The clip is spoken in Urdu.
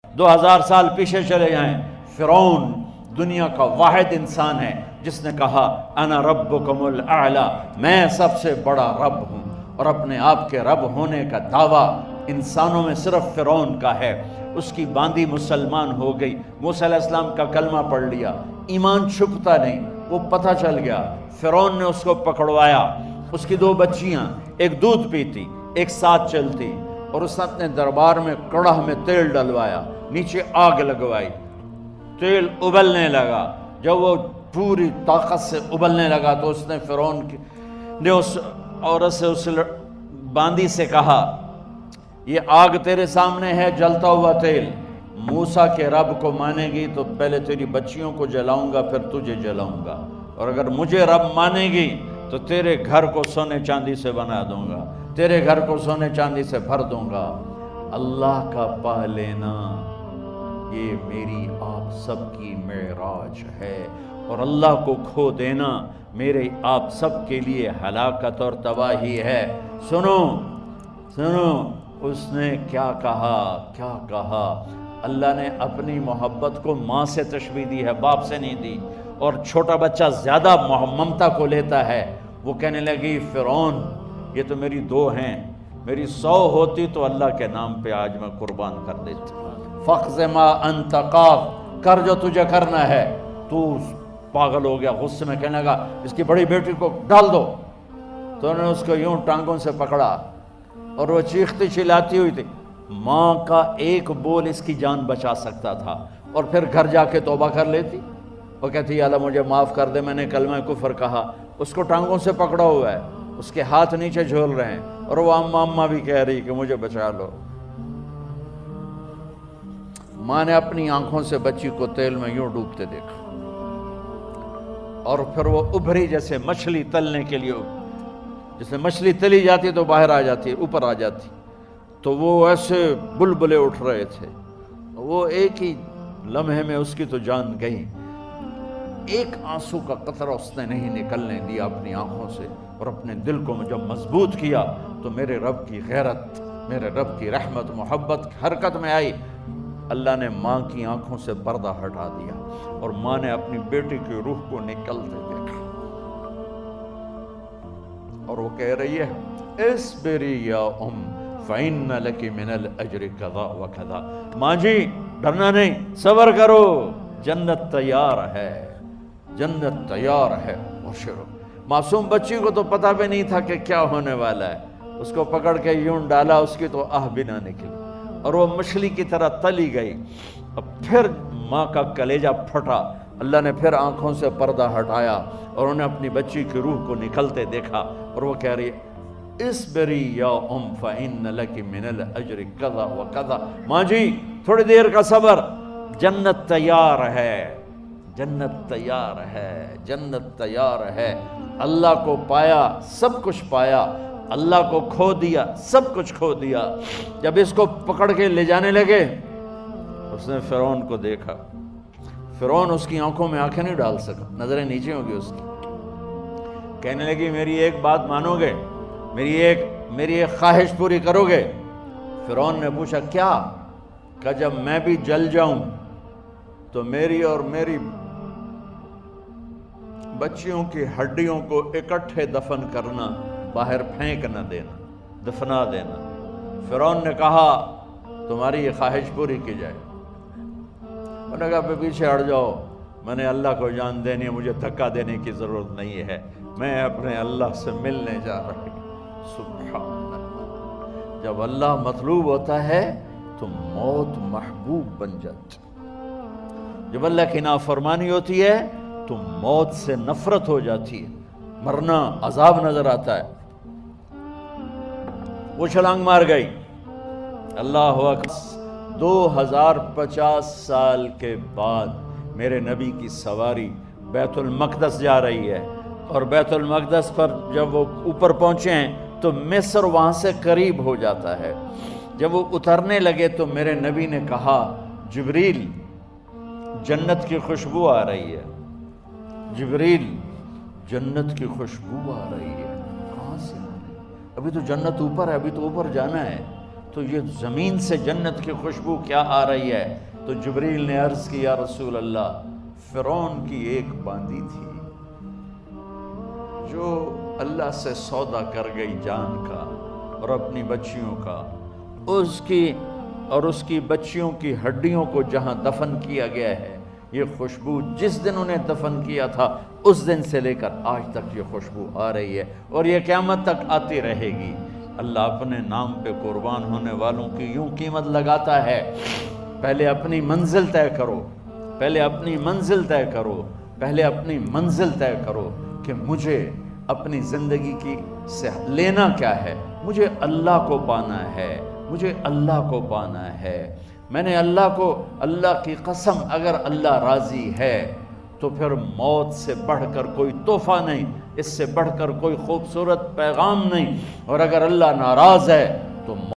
2000 سال پیچھے چلے جائیں، فرعون دنیا کا واحد انسان ہے جس نے کہا انا ربکم الاعلی، میں سب سے بڑا رب ہوں، اور اپنے آپ کے رب ہونے کا دعویٰ انسانوں میں صرف فرعون کا ہے۔ اس کی باندی مسلمان ہو گئی، موسیٰ علیہ السلام کا کلمہ پڑھ لیا، ایمان چھپتا نہیں، وہ پتہ چل گیا، فرعون نے اس کو پکڑوایا۔ اس کی 2 بچیاں، ایک دودھ پیتی ایک ساتھ چلتی، اور اس نے اپنے دربار میں کڑاہ میں تیل ڈلوایا، نیچے آگ لگوائی، تیل ابلنے لگا۔ جب وہ پوری طاقت سے ابلنے لگا تو اس نے فرعون نے اس عورت سے، اس باندی سے کہا یہ آگ تیرے سامنے ہے، جلتا ہوا تیل، موسیٰ کے رب کو مانے گی تو پہلے تیری بچیوں کو جلاؤں گا پھر تجھے جلاؤں گا، اور اگر مجھے رب مانے گی تو تیرے گھر کو سونے چاندی سے بنا دوں گا، تیرے گھر کو سونے چاندی سے بھر دوں گا۔ اللہ کا پا لینا یہ میری آپ سب کی معراج ہے، اور اللہ کو کھو دینا میرے آپ سب کے لیے ہلاکت اور تباہی ہے۔ سنو سنو، اس نے کیا کہا؟ اللہ نے اپنی محبت کو ماں سے تشبیہ دی ہے، باپ سے نہیں دی، اور چھوٹا بچہ زیادہ ممتا کو لیتا ہے۔ وہ کہنے لگی فرعون یہ تو میری 2 ہیں، میری 100 ہوتی تو اللہ کے نام پہ آج میں قربان کر دیتی۔ فَاقْضِ مَا أَنْتَ قَاضٍ، کر جو تجھے کرنا ہے۔ تو پاگل ہو گیا، غصے میں کہنے لگا اس کی بڑی بیٹی کو ڈال دو۔ تو انہوں نے اس کو یوں ٹانگوں سے پکڑا، اور وہ چیختی چلاتی ہوئی تھی۔ ماں کا ایک بول اس کی جان بچا سکتا تھا، اور پھر گھر جا کے توبہ کر لیتی، وہ کہتی یا اللہ مجھے معاف کر دے، میں نے کلمہ کفر کہا۔ اس کو ٹانگوں سے پکڑا ہوا ہے، اس کے ہاتھ نیچے جھول رہے ہیں، اور وہ اماں بھی کہہ رہی کہ مجھے بچا لو۔ ماں نے اپنی آنکھوں سے بچی کو تیل میں یوں ڈوبتے دیکھا، اور پھر وہ ابھری جیسے مچھلی تلنے کے لیے، جیسے مچھلی تلی جاتی تو باہر آ جاتی، اوپر آ جاتی، تو وہ ایسے بلبلے اٹھ رہے تھے۔ وہ ایک ہی لمحے میں اس کی تو جان گئی، ایک آنسو کا قطرہ اس نے نہیں نکلنے دیا اپنی آنکھوں سے، اور اپنے دل کو جب مضبوط کیا تو میرے رب کی غیرت، میرے رب کی رحمت محبت حرکت میں آئی۔ اللہ نے ماں کی آنکھوں سے پردہ ہٹا دیا، اور ماں نے اپنی بیٹی کی روح کو نکلتے دیکھا، اور وہ کہہ رہی ہے اصبری یا فإن لک من الأجر کذا وکذا، ماں جی ڈرنا نہیں، صبر کرو، جنت تیار ہے، جنت تیار ہے۔ معصوم بچی کو تو پتہ بھی نہیں تھا کہ کیا ہونے والا ہے، اس کو پکڑ کے یوں ڈالا، اس کی تو آہ بھی نہ نکلی، اور وہ مچھلی کی طرح تلی گئی۔ اب پھر ماں کا کلیجہ پھٹا، اللہ نے پھر آنکھوں سے پردہ ہٹایا، اور انہیں اپنی بچی کی روح کو نکلتے دیکھا، اور وہ کہہ رہی ہے اصبری یا فإن لک من الأجر کذا وکذا، ماں جی تھوڑی دیر کا صبر، جنت تیار ہے، جنت تیار ہے، جنت تیار ہے۔ اللہ کو پایا سب کچھ پایا، اللہ کو کھو دیا سب کچھ کھو دیا۔ جب اس کو پکڑ کے لے جانے لگے، اس نے فرعون کو دیکھا، فرعون اس کی آنکھوں میں آنکھیں نہیں ڈال سکا، نظریں نیچے ہوں گی اس کی۔ کہنے لگی میری ایک بات مانو گے، میری ایک خواہش پوری کرو گے؟ فرعون نے پوچھا کیا؟ کہ جب میں بھی جل جاؤں تو میری اور میری بچیوں کی ہڈیوں کو اکٹھے دفن کرنا، باہر پھینک نہ دینا، دفنا دینا۔ فرعون نے کہا تمہاری یہ خواہش پوری کی جائے۔ انہوں نے کہا پیچھے ہٹ جاؤ، میں نے اللہ کو جان دینی ہے، مجھے دھکا دینے کی ضرورت نہیں ہے، میں اپنے اللہ سے ملنے جا رہی ہوں۔ سبحان اللہ، جب اللہ مطلوب ہوتا ہے تو موت محبوب بن جاتی، جب اللہ کی نافرمانی ہوتی ہے تو موت سے نفرت ہو جاتی ہے، مرنا عذاب نظر آتا ہے۔ وہ چھلانگ مار گئی، اللہ اکبر۔ 2050 سال کے بعد میرے نبی کی سواری بیت المقدس جا رہی ہے، اور بیت المقدس پر جب وہ اوپر پہنچے ہیں تو مصر وہاں سے قریب ہو جاتا ہے۔ جب وہ اترنے لگے تو میرے نبی نے کہا جبریل جنت کی خوشبو آ رہی ہے، جبریل جنت کی خوشبو آ رہی ہے، کہاں سے آ رہی ہے؟ ابھی تو جنت اوپر ہے، ابھی تو اوپر جانا ہے۔ تو یہ زمین سے جنت کی خوشبو کیا آ رہی ہے؟ تو جبریل نے عرض کی یا رسول اللہ، فرعون کی ایک باندی تھی جو اللہ سے سودا کر گئی جان کا اور اپنی بچیوں کا، اس کی بچیوں کی ہڈیوں کو جہاں دفن کیا گیا ہے، یہ خوشبو جس دن انہیں دفن کیا تھا اس دن سے لے کر آج تک یہ خوشبو آ رہی ہے اور یہ قیامت تک آتی رہے گی۔ اللہ اپنے نام پہ قربان ہونے والوں کی یوں قیمت لگاتا ہے، پہلے اپنی منزل طے کرو، پہلے اپنی منزل طے کرو، پہلے اپنی منزل طے کرو کہ مجھے اپنی زندگی کی سے لینا کیا ہے؟ مجھے اللہ کو پانا ہے، مجھے اللہ کو پانا ہے۔ میں نے اللہ کی قسم، اگر اللہ راضی ہے تو پھر موت سے بڑھ کر کوئی تحفہ نہیں، اس سے بڑھ کر کوئی خوبصورت پیغام نہیں، اور اگر اللہ ناراض ہے تو